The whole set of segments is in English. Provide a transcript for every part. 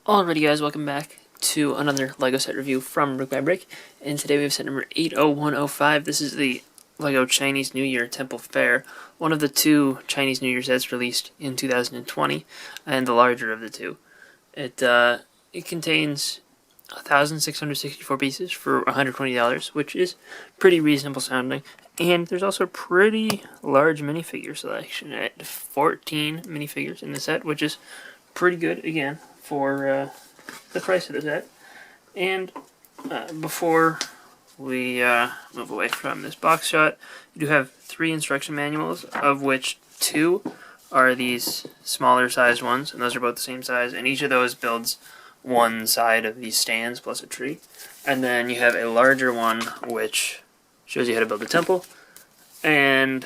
Alrighty guys, welcome back to another LEGO set review from BrickByBrick, and today we have set number 80105. This is the LEGO Chinese New Year Temple Fair, one of the two Chinese New Year sets released in 2020, and the larger of the two. It contains 1,664 pieces for $120, which is pretty reasonable sounding, and there's also a pretty large minifigure selection at 14 minifigures in the set, which is pretty good, again, for the price of the set. And before we move away from this box shot, you do have 3 instruction manuals, of which 2 are these smaller sized ones, and those are both the same size, and each of those builds one side of these stands plus a tree. And then you have a larger one which shows you how to build a temple, and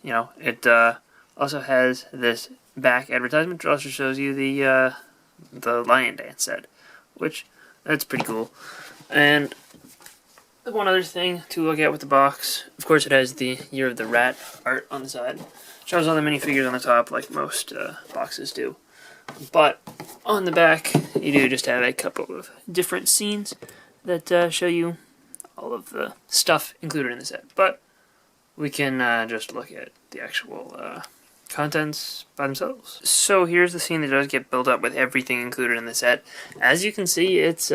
it also has this back advertisement which also shows you the lion dance set, which that's pretty cool. And one other thing to look at with the box, of course, it has the Year of the Rat art on the side. Shows all the minifigures on the top like most boxes do. But on the back, you do just have a couple of different scenes that show you all of the stuff included in the set. But we can just look at the actual contents by themselves. So here's the scene that does get built up with everything included in the set. As you can see, it's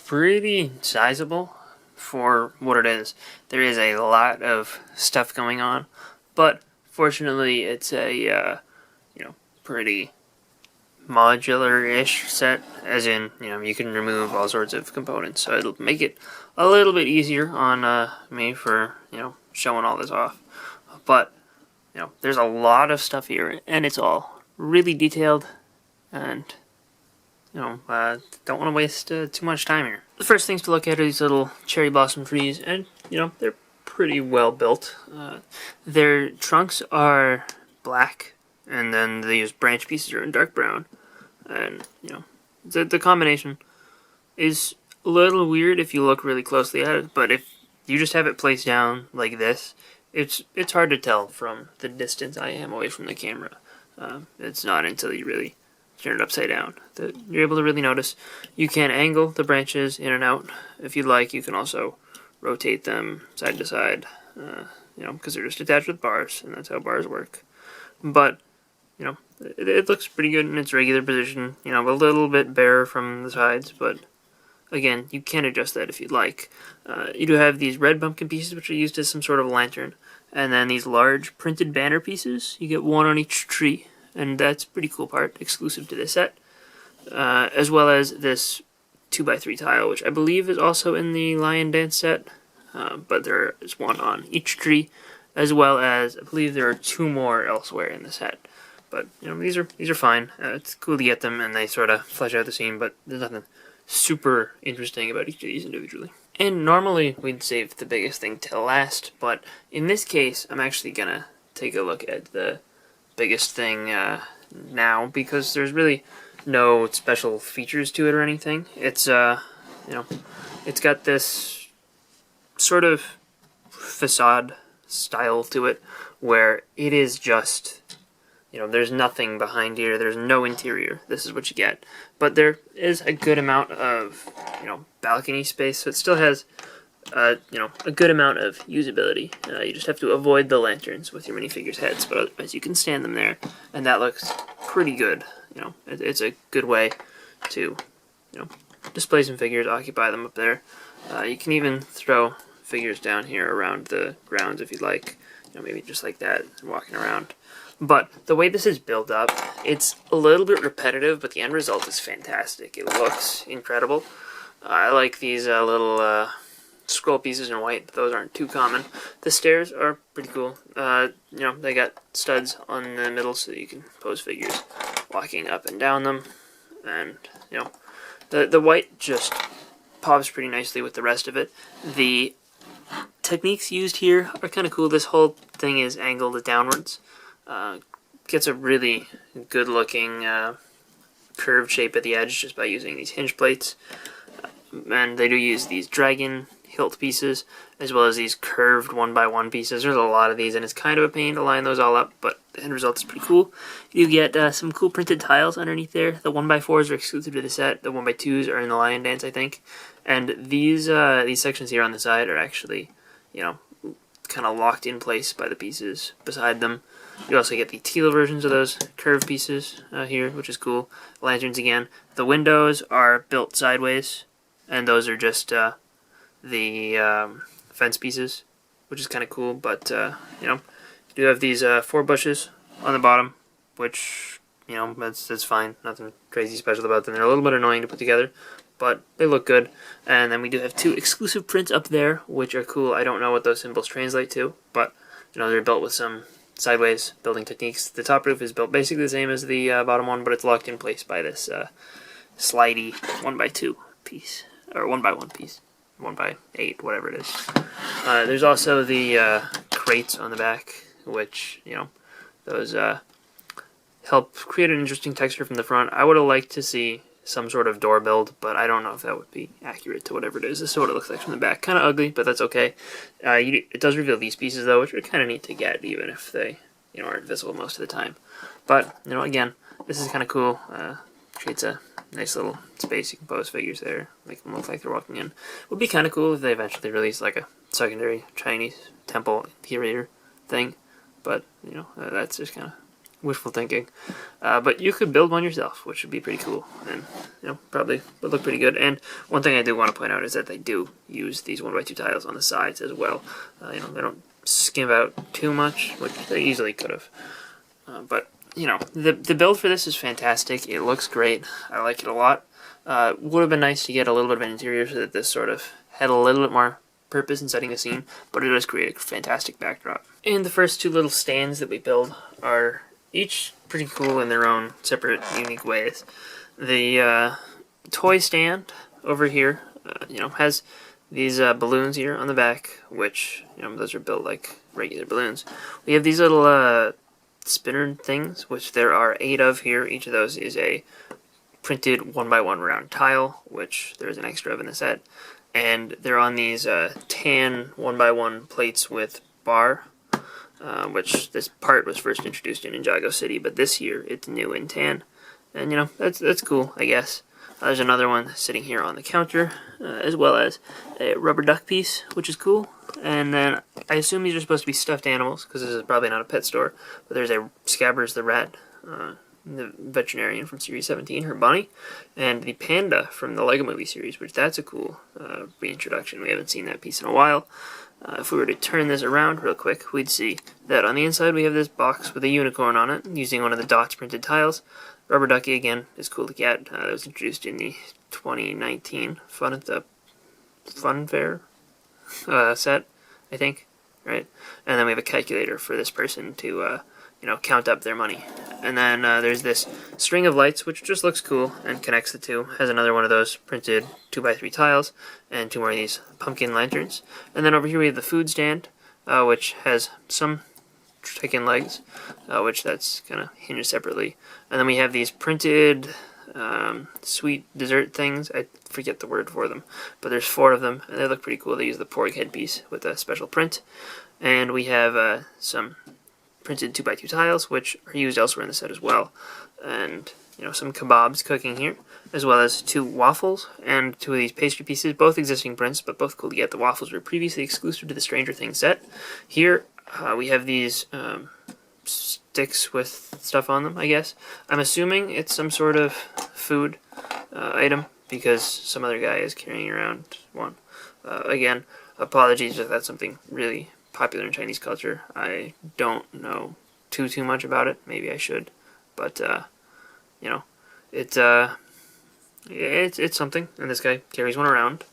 pretty sizable for what it is. There is a lot of stuff going on, but fortunately it's a pretty modular-ish set, as in, you can remove all sorts of components, so it'll make it a little bit easier on me for, showing all this off. But there's a lot of stuff here, and it's all really detailed, and, don't want to waste too much time here. The first things to look at are these little cherry blossom trees, and, they're pretty well built. Their trunks are black, and then these branch pieces are in dark brown, and, the combination is a little weird if you look really closely at it, but if you just have it placed down like this, it's hard to tell from the distance I am away from the camera. It's not until you really turn it upside down that you're able to really notice. You can angle the branches in and out if you'd like. You can also rotate them side to side, because they're just attached with bars, and that's how bars work. But, it looks pretty good in its regular position, a little bit bare from the sides, but again, you can adjust that if you'd like. You do have these red pumpkin pieces, which are used as some sort of lantern. And then these large printed banner pieces. You get one on each tree. And that's a pretty cool part, exclusive to this set. As well as this 2x3 tile, which I believe is also in the Lion Dance set. But there is one on each tree. As well as, I believe there are 2 more elsewhere in the set. But, these are fine. It's cool to get them, and they sort of flesh out the scene, but there's nothing super interesting about each of these individually. And normally we'd save the biggest thing till last, but in this case I'm actually gonna take a look at the biggest thing now, because there's really no special features to it or anything. It's it's got this sort of facade style to it where it is just, there's nothing behind here, there's no interior, this is what you get. But there is a good amount of, balcony space, so it still has, a good amount of usability. You just have to avoid the lanterns with your minifigures' heads, but otherwise you can stand them there, and that looks pretty good. It's a good way to, display some figures, occupy them up there. You can even throw figures down here around the grounds if you'd like, maybe just like that, walking around. But the way this is built up, it's a little bit repetitive, but the end result is fantastic. It looks incredible. I like these little scroll pieces in white. Those aren't too common. The stairs are pretty cool. They got studs on the middle so you can pose figures walking up and down them. And, the white just pops pretty nicely with the rest of it. The techniques used here are kind of cool. This whole thing is angled downwards. Gets a really good looking curved shape at the edge just by using these hinge plates. And they do use these dragon hilt pieces, as well as these curved 1x1 pieces. There's a lot of these, and it's kind of a pain to line those all up, but the end result is pretty cool. You get some cool printed tiles underneath there. The 1x4s are exclusive to the set. The 1x2s are in the Lion Dance, I think. And these sections here on the side are actually, you know, kind of locked in place by the pieces beside them. You also get the teal versions of those curved pieces here, which is cool. Lanterns again. The windows are built sideways, and those are just the fence pieces, which is kind of cool. But you know, you do have these 4 bushes on the bottom, which, you know, that's fine. Nothing crazy special about them. They're a little bit annoying to put together, but they look good. And then we do have 2 exclusive prints up there, which are cool. I don't know what those symbols translate to, but you know, they're built with some sideways building techniques. The top roof is built basically the same as the bottom one, but it's locked in place by this slidey 1x2 piece, or 1x1 piece, 1x8, whatever it is. There's also the crates on the back, which, you know, those help create an interesting texture from the front. I would have liked to see some sort of door build, but I don't know if that would be accurate to whatever it is. This is what it looks like from the back. Kind of ugly, but that's okay. It does reveal these pieces, though, which are kind of neat to get, even if they, you know, aren't visible most of the time. But, you know, again, this is kind of cool. Creates a nice little space. You can pose figures there, make them look like they're walking in. It would be kind of cool if they eventually released like a secondary Chinese temple interior thing, but, you know, that's just kind of wishful thinking. But you could build one yourself, which would be pretty cool, and, you know, probably would look pretty good. And one thing I do want to point out is that they do use these 1x2 tiles on the sides as well. You know, they don't skimp out too much, which they easily could have. But, you know, the build for this is fantastic. It looks great. I like it a lot. Would have been nice to get a little bit of an interior so that this sort of had a little bit more purpose in setting a scene, but it does create a fantastic backdrop. And the first 2 little stands that we build are each pretty cool in their own separate, unique ways. The toy stand over here, you know, has these balloons here on the back, which, you know, those are built like regular balloons. We have these little spinner things, which there are 8 of here. Each of those is a printed 1x1 round tile, which there's an extra of in the set. And they're on these tan 1x1 plates with bar, which this part was first introduced in Ninjago City, but this year it's new in tan. And, you know, that's cool, I guess. There's another one sitting here on the counter, as well as a rubber duck piece, which is cool. And then I assume these are supposed to be stuffed animals, because this is probably not a pet store. But there's a Scabbers the rat, the veterinarian from Series 17, her bunny, and the panda from the Lego Movie series, which that's a cool reintroduction. We haven't seen that piece in a while. If we were to turn this around real quick, we'd see that on the inside we have this box with a unicorn on it, using one of the dots printed tiles. Rubber ducky, again, is cool to get. That was introduced in the 2019 Fun at the Fun Fair set, I think, right? And then we have a calculator for this person to, you know, count up their money. And then there's this string of lights, which just looks cool and connects the 2. Has another one of those printed 2x3 tiles, and 2 more of these pumpkin lanterns. And then over here we have the food stand, which has some chicken legs, which that's kind of hinged separately. And then we have these printed sweet dessert things. I forget the word for them, but there's 4 of them, and they look pretty cool. They use the pork headpiece with a special print. And we have some printed 2x2 tiles, which are used elsewhere in the set as well. And, you know, some kebabs cooking here, as well as 2 waffles and 2 of these pastry pieces, both existing prints, but both cool to get. The waffles were previously exclusive to the Stranger Things set. Here we have these sticks with stuff on them, I guess. I'm assuming it's some sort of food item, because some other guy is carrying around one. Again, apologies if that's something really popular in Chinese culture. I don't know too much about it. Maybe I should, but you know, it's something, and this guy carries one around.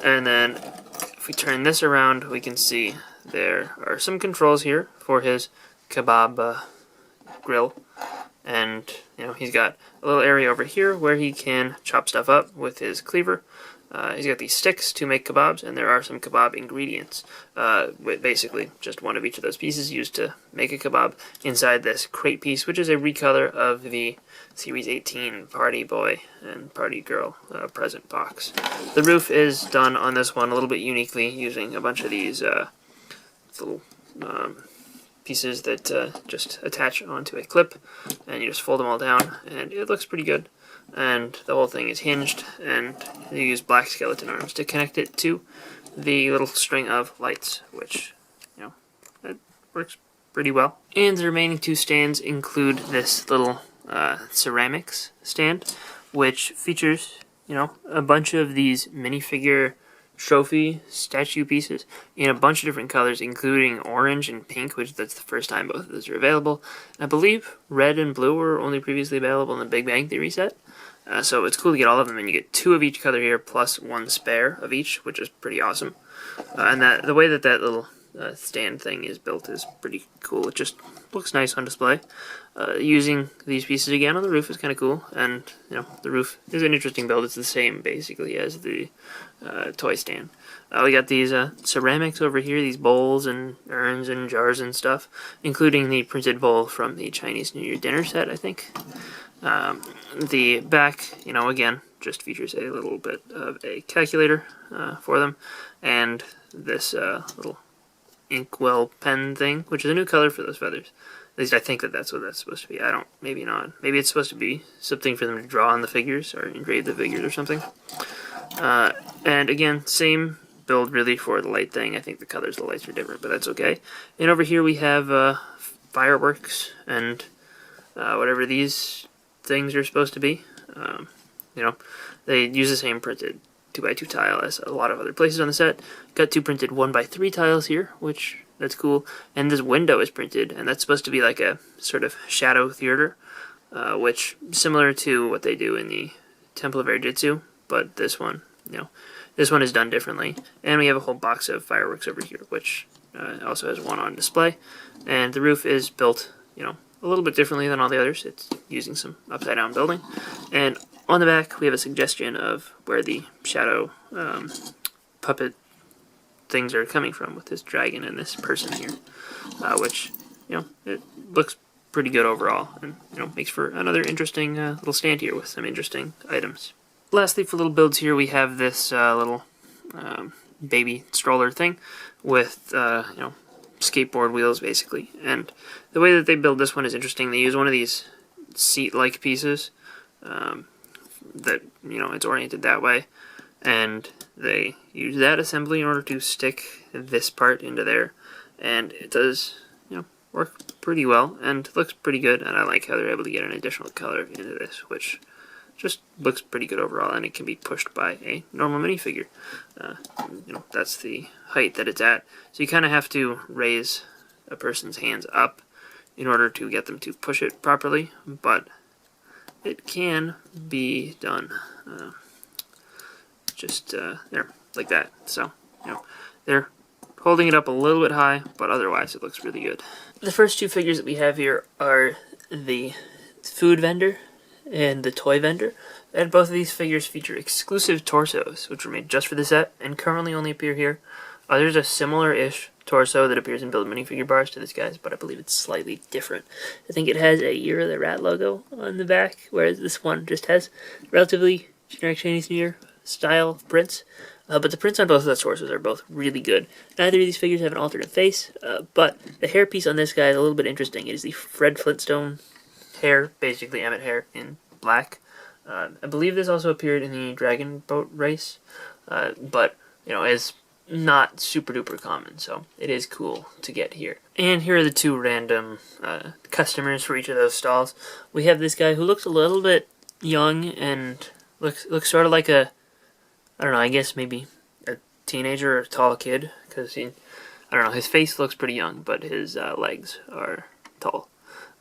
And then if we turn this around, we can see there are some controls here for his kebab grill, and, you know, he's got a little area over here where he can chop stuff up with his cleaver, He's got these sticks to make kebabs, and there are some kebab ingredients. With basically just one of each of those pieces used to make a kebab inside this crate piece, which is a recolor of the Series 18 Party Boy and Party Girl present box. The roof is done on this one a little bit uniquely, using a bunch of these little pieces that just attach onto a clip, and you just fold them all down, and it looks pretty good. And the whole thing is hinged, and you use black skeleton arms to connect it to the little string of lights, which, you know, it works pretty well. And the remaining two stands include this little ceramics stand, which features, you know, a bunch of these minifigure trophy statue pieces in a bunch of different colors, including orange and pink, which that's the first time both of those are available. And I believe red and blue were only previously available in the Big Bang Theory set. So it's cool to get all of them, and you get 2 of each color here, plus 1 spare of each, which is pretty awesome. And the way that little stand thing is built is pretty cool. It just looks nice on display. Using these pieces again on the roof is kind of cool, and you know, the roof is an interesting build. It's the same basically as the toy stand. We got these ceramics over here, these bowls and urns and jars and stuff, including the printed bowl from the Chinese New Year dinner set, I think. The back, you know, again, just features a little bit of a calculator for them, and this little inkwell pen thing, which is a new color for those feathers. At least I think that that's what that's supposed to be. I don't, maybe not. Maybe it's supposed to be something for them to draw on the figures or engrave the figures or something. And again, same build really for the light thing. I think the colors of the lights are different, but that's okay. And over here we have fireworks and whatever these things are supposed to be. You know, they use the same printed 2x2 tile as a lot of other places on the set. Got 2 printed 1x3 tiles here, which that's cool. And this window is printed, and that's supposed to be like a sort of shadow theater, which similar to what they do in the Temple of Air Jitsu, but this one, you know, this one is done differently. And we have a whole box of fireworks over here, which also has one on display. And the roof is built, you know, a little bit differently than all the others. It's using some upside down building. And on the back we have a suggestion of where the shadow puppet things are coming from, with this dragon and this person here, which, you know, it looks pretty good overall, and you know, makes for another interesting little stand here with some interesting items. Lastly, for little builds here, we have this little baby stroller thing with you know, skateboard wheels basically. And the way that they build this one is interesting. They use one of these seat-like pieces that, you know, it's oriented that way, and they use that assembly in order to stick this part into there, and it does, you know, work pretty well and looks pretty good. And I like how they're able to get an additional color into this, which just looks pretty good overall, and it can be pushed by a normal minifigure. You know, that's the height that it's at, so you kind of have to raise a person's hands up in order to get them to push it properly, but it can be done just there, like that. So, you know, they're holding it up a little bit high, but otherwise it looks really good. The first 2 figures that we have here are the food vendor and the toy vendor, and both of these figures feature exclusive torsos, which were made just for the set and currently only appear here. There's a similar-ish torso that appears in Build Minifigure bars to this guy's, but I believe it's slightly different. I think it has a Year of the Rat logo on the back, whereas this one just has relatively generic Chinese New Year style prints. But the prints on both of those torsos are both really good. Neither of these figures have an alternate face, but the hairpiece on this guy is a little bit interesting. It is the Fred Flintstone hair, basically Emmett hair in black. I believe this also appeared in the Dragon Boat race, but, you know, is not super duper common, so it is cool to get here. And here are the 2 random customers for each of those stalls. We have this guy who looks a little bit young and looks sort of like a, I don't know, I guess maybe a teenager or a tall kid, because I don't know, his face looks pretty young, but his legs are tall.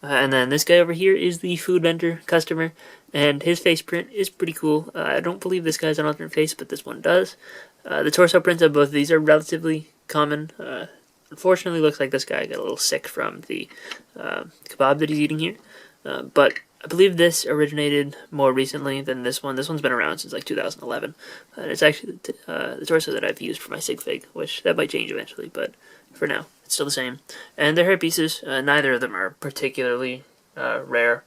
And then this guy over here is the food vendor customer, and his face print is pretty cool. I don't believe this guy's an alternate face, but this one does. The torso prints of both of these are relatively common. Unfortunately, looks like this guy got a little sick from the kebab that he's eating here. But I believe this originated more recently than this one. This one's been around since like 2011. And it's actually the torso that I've used for my sig fig, which that might change eventually, but for now, it's still the same. And their hair pieces, neither of them are particularly rare,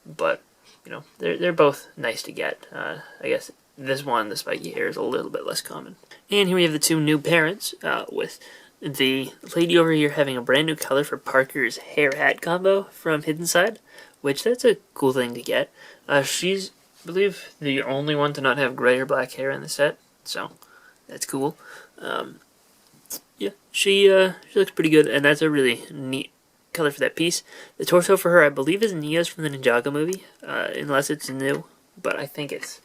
but you know, they're both nice to get. I guess this one, the spiky hair, is a little bit less common. And here we have the two new parents, with the lady over here having a brand new color for Parker's hair hat combo from Hidden Side, which that's a cool thing to get. She's, I believe, the only one to not have gray or black hair in the set, so that's cool. Yeah, she looks pretty good, and that's a really neat color for that piece. The torso for her, I believe, is Nia's from the Ninjago movie, unless it's new, but I think it's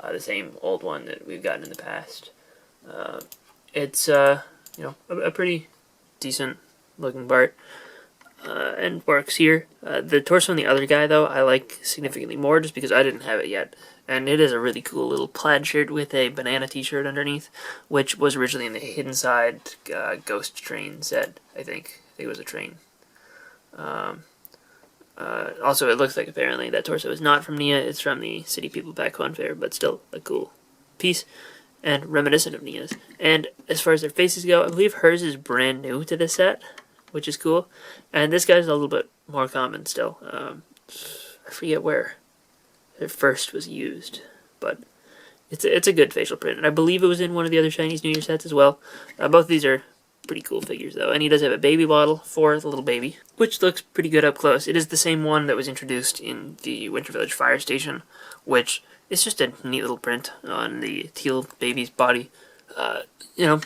the same old one that we've gotten in the past. It's you know, a pretty decent looking Bart, and works here. The torso on the other guy, though, I like significantly more just because I didn't have it yet. And it is a really cool little plaid shirt with a banana t-shirt underneath, which was originally in the Hidden Side Ghost Train set, I think. It was a train. Also, it looks like apparently that torso is not from Nia, it's from the City People Back Fun Fair, but still a cool piece and reminiscent of Nia's. And as far as their faces go, I believe hers is brand new to this set, which is cool. And this guy's a little bit more common still. I forget where it first was used, but it's a good facial print, and I believe it was in one of the other Chinese New Year sets as well. Both of these are pretty cool figures, though, and he does have a baby bottle for the little baby, which looks pretty good up close. It is the same one that was introduced in the Winter Village Fire Station, which is just a neat little print on the teal baby's body. You know,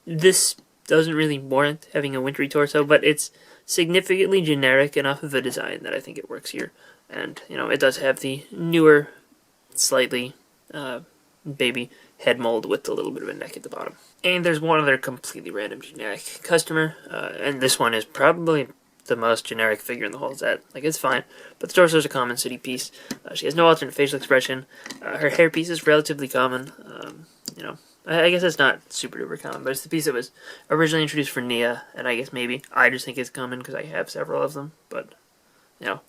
this doesn't really warrant having a wintry torso, but it's significantly generic enough of a design that I think it works here. And, you know, it does have the newer, slightly baby head mold with a little bit of a neck at the bottom. And there's one other completely random generic customer, and this one is probably the most generic figure in the whole set. Like, it's fine, but the torso is a common city piece. She has no alternate facial expression. Her hair piece is relatively common. You know, I guess it's not super duper common, but it's the piece that was originally introduced for Nia, and I guess maybe I just think it's common because I have several of them, but, you know,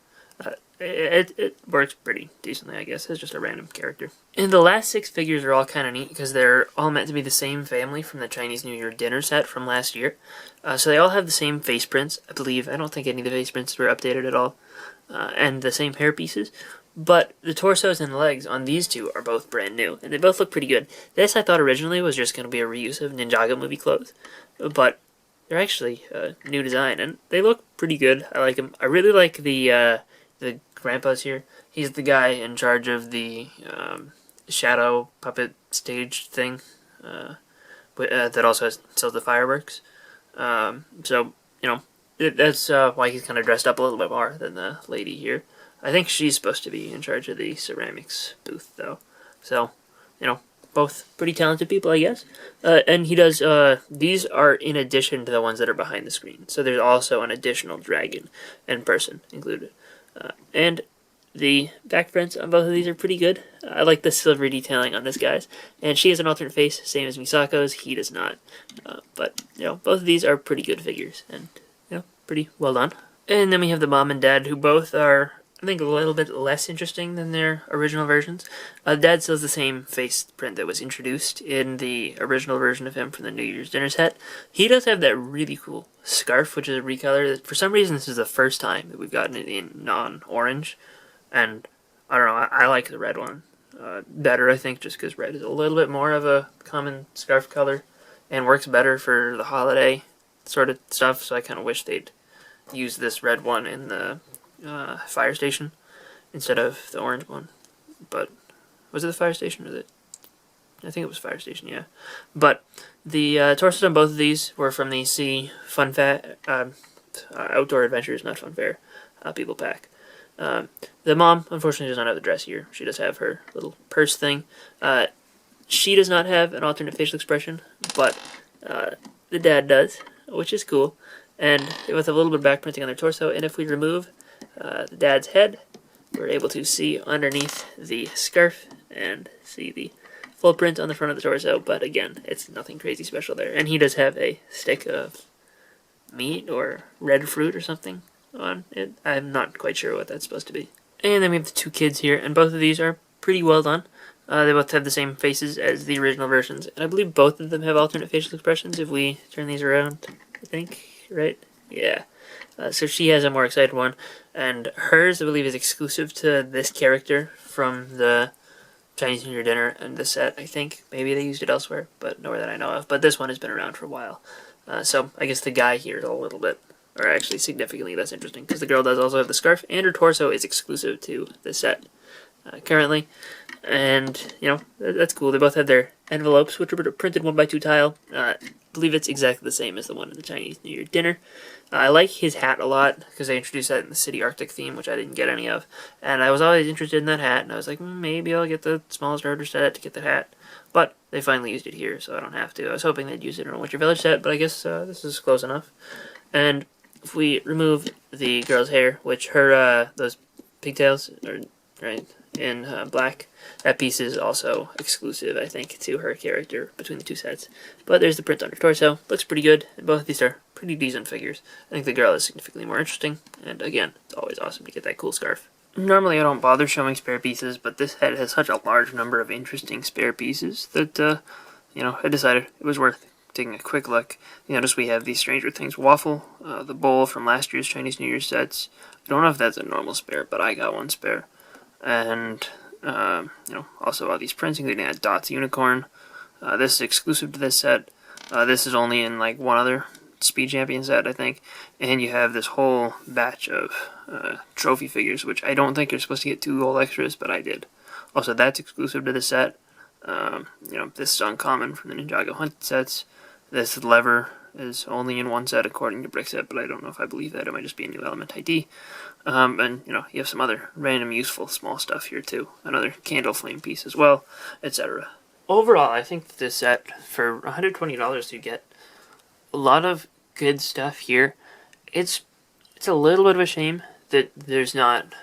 it works pretty decently, I guess, as just a random character. And the last 6 figures are all kind of neat because they're all meant to be the same family from the Chinese New Year dinner set from last year. So they all have the same face prints, I believe. I don't think any of the face prints were updated at all. And the same hair pieces. But the torsos and legs on these two are both brand new, and they both look pretty good. This I thought originally was just going to be a reuse of Ninjago movie clothes, but they're actually a new design, and they look pretty good. I like them. I really like the grandpa's here. He's the guy in charge of the shadow puppet stage thing that also sells the fireworks. So, you know, that's why he's kind of dressed up a little bit more than the lady here. I think she's supposed to be in charge of the ceramics booth, though. So, you know, both pretty talented people, I guess. And he does, these are in addition to the ones that are behind the screen. So there's also an additional dragon and person included. And the back prints on both of these are pretty good. I like the silvery detailing on this guy's. And she has an alternate face, same as Misako's. He does not. But, you know, both of these are pretty good figures. And, you know, pretty well done. And then we have the mom and dad, who both are, I think, a little bit less interesting than their original versions. Dad still has the same face print that was introduced in the original version of him from the New Year's dinner set. He does have that really cool scarf, which is a recolor. For some reason, this is the first time that we've gotten it in non-orange. And, I don't know, I like the red one better, I think, just because red is a little bit more of a common scarf color and works better for the holiday sort of stuff. So I kind of wish they'd use this red one in the fire station instead of the orange one. But was it the fire station? I think it was fire station, yeah. But the torsos on both of these were from the Sea Fun Fair, Outdoor Adventures, not Fun Fair, People Pack. The mom, unfortunately, does not have the dress here. She does have her little purse thing. She does not have an alternate facial expression, but the dad does, which is cool. And with a little bit of back printing on their torso, and if we remove the dad's head, we're able to see underneath the scarf and see the full print on the front of the torso, but again, it's nothing crazy special there. And he does have a stick of meat or red fruit or something on it. I'm not quite sure what that's supposed to be. And then we have the two kids here, and both of these are pretty well done. They both have the same faces as the original versions, and I believe both of them have alternate facial expressions if we turn these around, I think, right? Yeah. So she has a more excited one, and hers, I believe, is exclusive to this character from the Chinese New Year dinner and the set, I think. Maybe they used it elsewhere, but nowhere that I know of. But this one has been around for a while. So I guess the guy here is a little bit, or actually significantly less interesting, because the girl does also have the scarf, and her torso is exclusive to the set currently. And, you know, that's cool. They both have their envelopes, which are printed 1x2 tile. I believe it's exactly the same as the one in the Chinese New Year dinner. I like his hat a lot, because they introduced that in the City Arctic theme, which I didn't get any of. And I was always interested in that hat, and I was like, maybe I'll get the small starter set to get that hat. But they finally used it here, so I don't have to. I was hoping they'd use it in a Winter Village set, but I guess this is close enough. And if we remove the girl's hair, which her, those pigtails are, right, in black, that piece is also exclusive, I think, to her character between the two sets. But there's the print on her torso. Looks pretty good, and both of these are pretty decent figures. I think the girl is significantly more interesting, and again, it's always awesome to get that cool scarf. Normally I don't bother showing spare pieces, but this head has such a large number of interesting spare pieces that, you know, I decided it was worth taking a quick look. You notice we have the Stranger Things waffle, the bowl from last year's Chinese New Year sets. I don't know if that's a normal spare, but I got one spare. And, you know, also all these prints, including that Dots unicorn. This is exclusive to this set. This is only in, like, one other Speed Champion set, I think. And you have this whole batch of trophy figures, which I don't think you're supposed to get 2 gold extras, but I did. Also, that's exclusive to the set. You know, this is uncommon from the Ninjago Hunt sets. This lever is only in one set according to Brick set, but I don't know if I believe that. It might just be a new element ID. And, you know, you have some other random useful small stuff here, too. Another candle flame piece as well, etc. Overall, I think this set, for $120, you get a lot of good stuff here. It's a little bit of a shame that there's not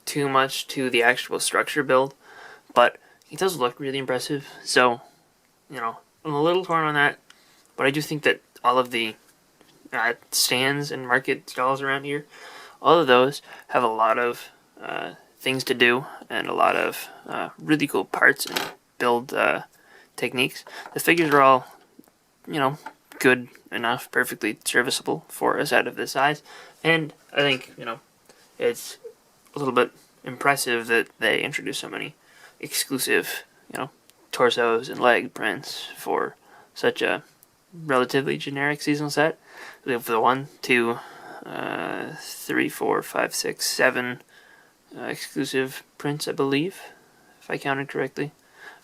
too much to the actual structure build, but it does look really impressive. So, you know, I'm a little torn on that, but I do think that all of the stands and market stalls around here, all of those have a lot of things to do and a lot of really cool parts and build techniques. The figures are all, you know, good enough, perfectly serviceable for a set of this size, and I think, you know, it's a little bit impressive that they introduce so many exclusive, you know, torsos and leg prints for such a relatively generic seasonal set. We have the 1, 2, 3, 4, 5, 6, 7 exclusive prints, I believe, if I counted correctly.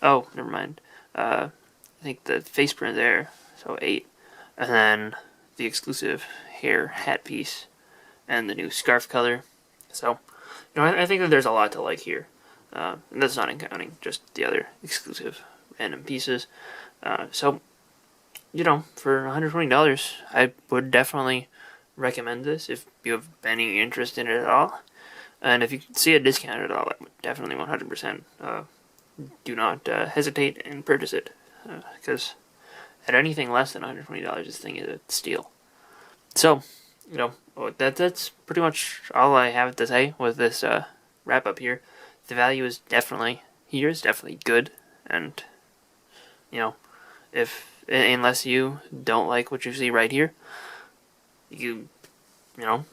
Oh, never mind. I think the face print there, so 8. And then the exclusive hair hat piece and the new scarf color. So, you know, I think that there's a lot to like here. And that's not counting just the other exclusive random pieces. So, you know, for $120, I would definitely recommend this if you have any interest in it at all. And if you see a discount at all, I would definitely 100% do not hesitate and purchase it. Because at anything less than $120, this thing is a steal. So, you know, that's pretty much all I have to say with this wrap up here. The value is definitely here, is definitely good, and, you know, unless you don't like what you see right here, you know,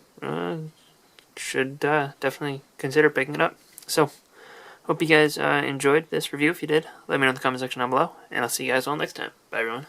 should definitely consider picking it up. So, hope you guys enjoyed this review. If you did, let me know in the comment section down below, and I'll see you guys all next time. Bye, everyone.